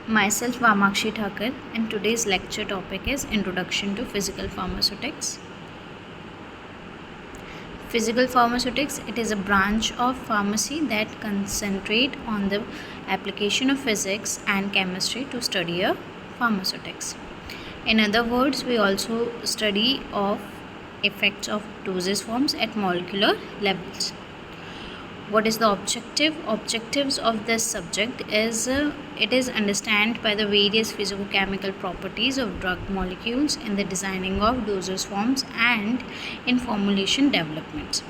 Myself Vamakshi Thakur, and today's lecture topic is Introduction to Physical Pharmaceutics. Physical pharmaceutics, it is a branch of pharmacy that concentrate on the application of physics and chemistry to study a pharmaceutics. In other words, we also study of effects of dosage forms at molecular levels. What is the objectives of this subject is it is understand by the various physicochemical properties of drug molecules in the designing of dosage forms and in formulation developments,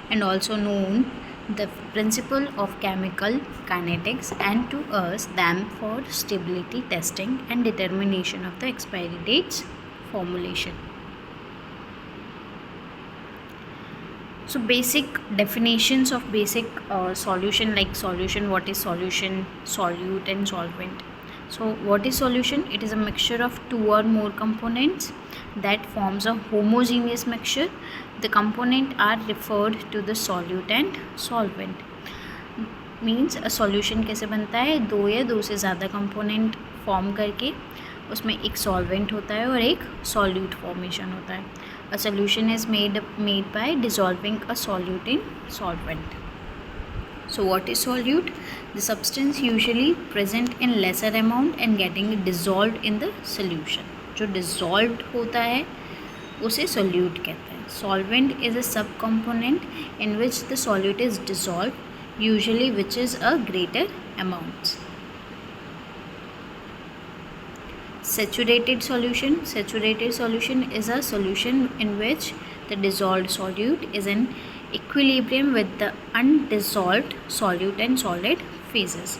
and also known the principle of chemical kinetics, and to us them for stability testing and determination of the expiry dates formulation. So basic definitions of basic solution, like solution, what is solution, solute and solvent. So what is solution? It is a mixture of two or more components that forms a homogeneous mixture. The component are referred to the solute and solvent. Means solution कैसे बनता है, दो या दो से ज़्यादा component form करके उसमें एक सॉल्वेंट होता है और एक सॉल्यूट फॉर्मेशन होता है. A solution is made by dissolving a solute in solvent. So what is solute? The substance usually present in lesser amount and getting dissolved in the solution. जो dissolved होता है उसे solute कहते हैं. Solvent is a subcomponent in which the solute is dissolved, usually which is a greater amount. Saturated solution is a solution in which the dissolved solute is in equilibrium with the undissolved solute and solid phases.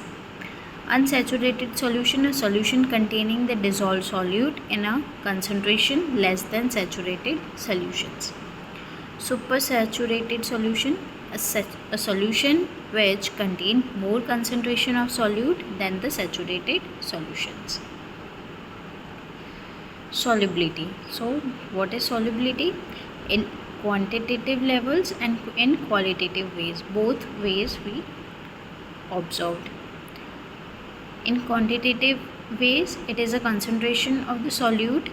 Unsaturated solution, a solution containing the dissolved solute in a concentration less than saturated solutions. Supersaturated solution, a solution which contain more concentration of solute than the saturated solutions. Solubility. So what is solubility? In quantitative levels and in qualitative ways, both ways we observed. In quantitative ways, it is a concentration of the solute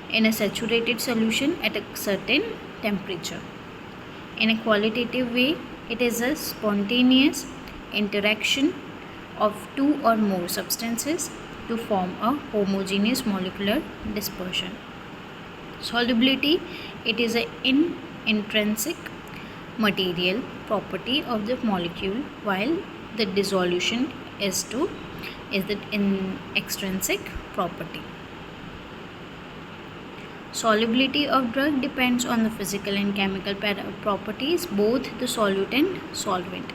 in a saturated solution at a certain temperature. In a qualitative way, it is a spontaneous interaction of two or more substances to form a homogeneous molecular dispersion. Solubility, it is an intrinsic material property of the molecule, while the dissolution is the extrinsic property. Solubility of drug depends on the physical and chemical properties, both the solute and solvent.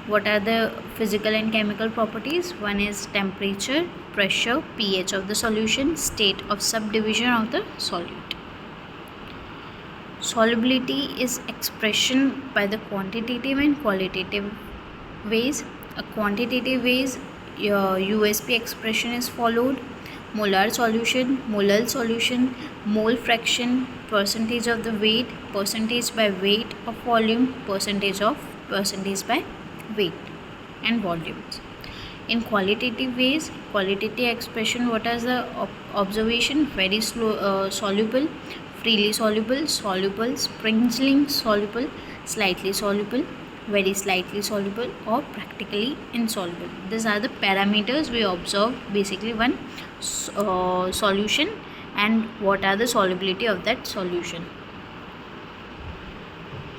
What are the physical and chemical properties? One is temperature, pressure, pH of the solution, state of subdivision of the solute. Solubility is expression by the quantitative and qualitative ways. A quantitative ways, your USP expression is followed: molar solution, molal solution, mole fraction, percentage of the weight, percentage by weight of volume, percentage by weight and volumes. In qualitative ways, qualitative expression, what is the observation? Very slow, soluble, freely soluble, soluble, sprinkling soluble, slightly soluble, very slightly soluble, or practically insoluble. These are the parameters we observe. Basically one solution and what are the solubility of that solution.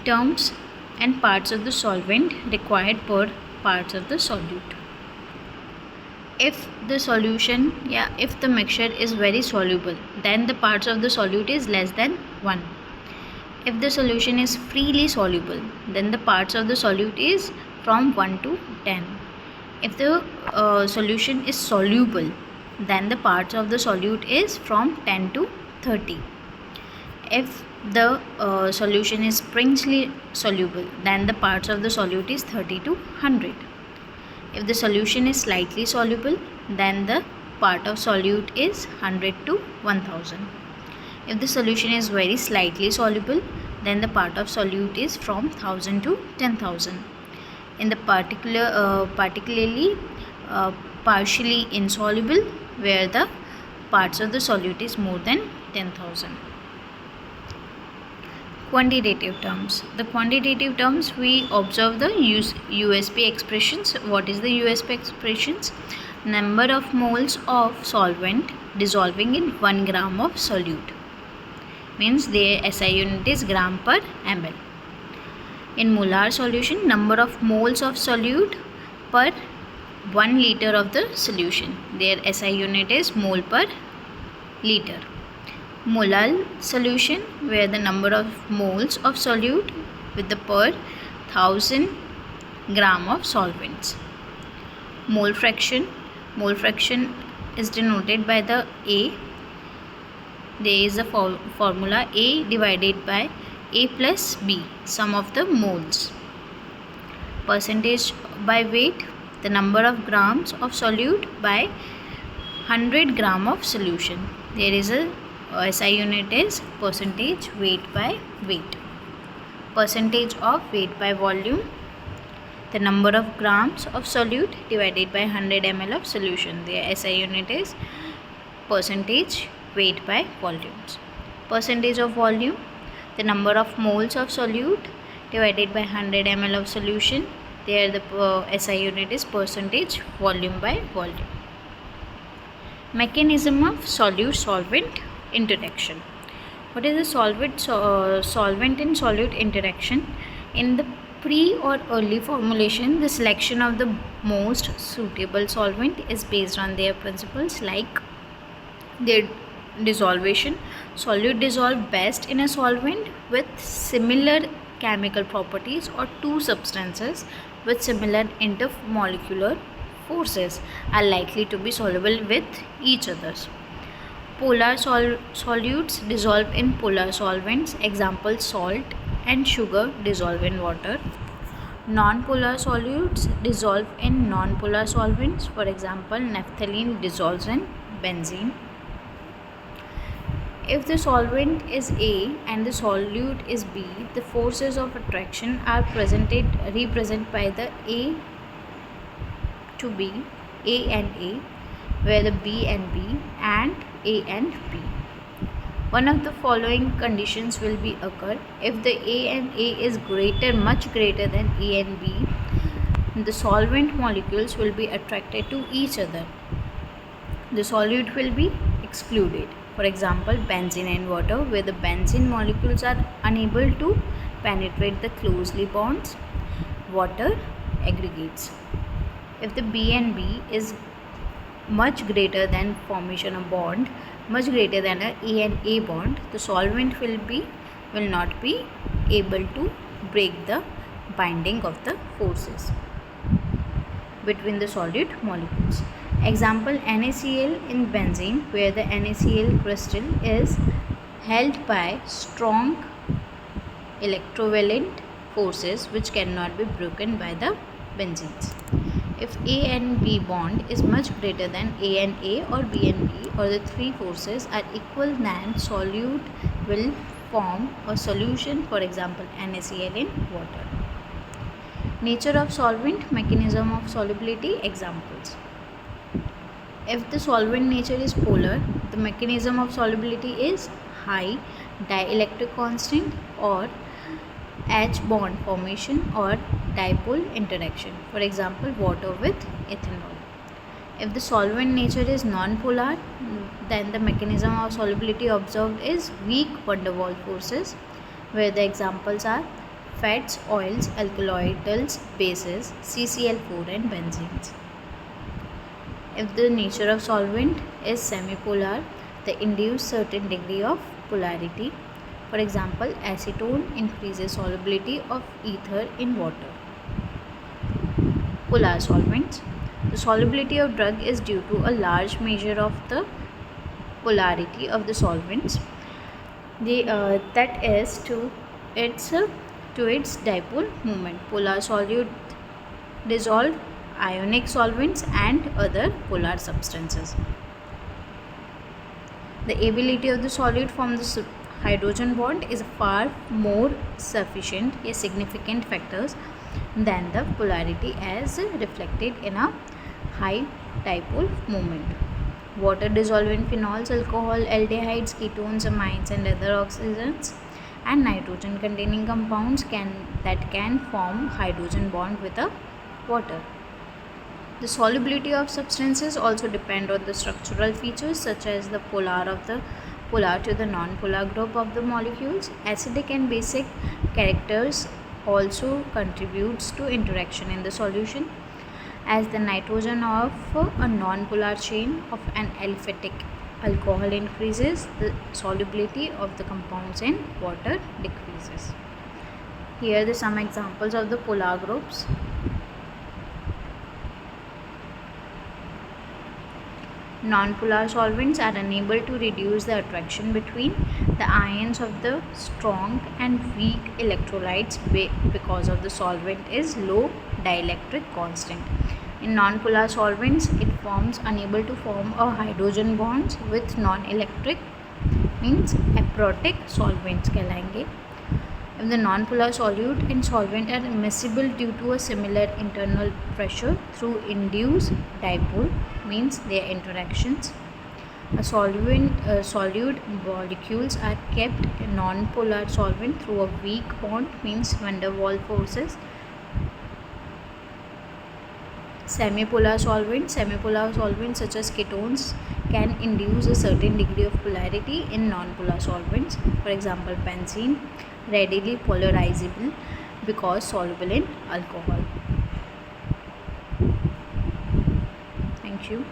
Terms and parts of the solvent required per parts of the solute. If the solution, if the mixture is very soluble, then the parts of the solute is less than 1. If the solution is freely soluble, then the parts of the solute is from 1 to 10. If the solution is soluble, then the parts of the solute is from 10 to 30. If the solution is springily soluble, then the parts of the solute is 30 to 100. If the solution is slightly soluble, then the part of solute is 100 to 1000. If the solution is very slightly soluble, then the part of solute is from 1000 to 10,000. In the particularly partially insoluble, where the parts of the solute is more than 10,000. Quantitative terms. The quantitative terms, we observe the USP expressions. What is the USP expressions? Number of moles of solvent dissolving in 1 gram of solute. Means the SI unit is gram per ml. In molar solution, number of moles of solute per 1 liter of the solution. Their SI unit is mole per liter. Molar solution, where the number of moles of solute with the per 1000 gram of solvents. Mole fraction. Mole fraction is denoted by the A. There is a formula A divided by A plus B, sum of the moles. Percentage by weight, the number of grams of solute by 100 gram of solution. There is a SI unit is percentage weight by weight. Percentage of weight by volume, the number of grams of solute divided by 100 ml of solution. The SI unit is percentage weight by volumes. Percentage of volume, the number of moles of solute divided by 100 ml of solution. There the SI unit is percentage volume by volume. Mechanism of solute-solvent interaction. What is the solvent and solute interaction? In the pre or early formulation, the selection of the most suitable solvent is based on their principles like their dissolution. Solute dissolve best in a solvent with similar chemical properties, or two substances with similar intermolecular forces are likely to be soluble with each other. Polar solutes dissolve in polar solvents. Example, salt and sugar dissolve in water. Non-polar solutes dissolve in non-polar solvents. For example, naphthalene dissolves in benzene. If the solvent is A and the solute is B, the forces of attraction are represented by the A to B, A and A, where the B and B and A and B. One of the following conditions will be occur. If the A and A is much greater than A and B, the solvent molecules will be attracted to each other. The solute will be excluded. For example, benzene and water, where the benzene molecules are unable to penetrate the closely bonds, water aggregates. If the B and B is much greater than formation of bond, much greater than a A and A bond, the solvent will not be able to break the binding of the forces between the solute molecules. Example, NaCl in benzene, where the NaCl crystal is held by strong electrovalent forces which cannot be broken by the benzenes. If A and B bond is much greater than A and A or B and B, or the three forces are equal, then solute will form a solution. For example, NaCl in water. Nature of solvent, mechanism of solubility. Examples. If the solvent nature is polar, the mechanism of solubility is high dielectric constant or H bond formation or dipole interaction. For example, water with ethanol. If the solvent nature is non-polar, then the mechanism of solubility observed is weak van der Waals forces, where the examples are fats, oils, alkaloids, bases, CCl4 and benzenes. If the nature of solvent is semipolar, they induce certain degree of polarity. For example, acetone increases solubility of ether in water. Polar solvents. The solubility of drug is due to a large measure of the polarity of the solvents. That is to its dipole moment. Polar solute dissolve ionic solvents and other polar substances. The ability of the solute from the hydrogen bond is far more significant factors than the polarity as reflected in a high dipole moment. Water dissolvent phenols, alcohol, aldehydes, ketones, amines, and other oxidants and nitrogen containing compounds that can form hydrogen bond with a water. The solubility of substances also depend on the structural features such as the polar to the non-polar group of the molecules. Acidic and basic characters also contributes to interaction in the solution. As the nitrogen of a non-polar chain of an aliphatic alcohol increases, the solubility of the compounds in water decreases. Here are some examples of the polar groups. Non-polar solvents are unable to reduce the attraction between the ions of the strong and weak electrolytes because of the solvent is low dielectric constant. In non-polar solvents, it forms unable to form a hydrogen bonds with non-electric means aprotic solvents कहलाएंगे. If the non-polar solute and solvent are immiscible due to a similar internal pressure through induced dipole means their interactions. A solute molecules are kept in non-polar solvent through a weak bond means van der Waals forces. Semipolar solvents such as ketones can induce a certain degree of polarity in non-polar solvents. For example, benzene readily polarizable because soluble in alcohol. Thank you.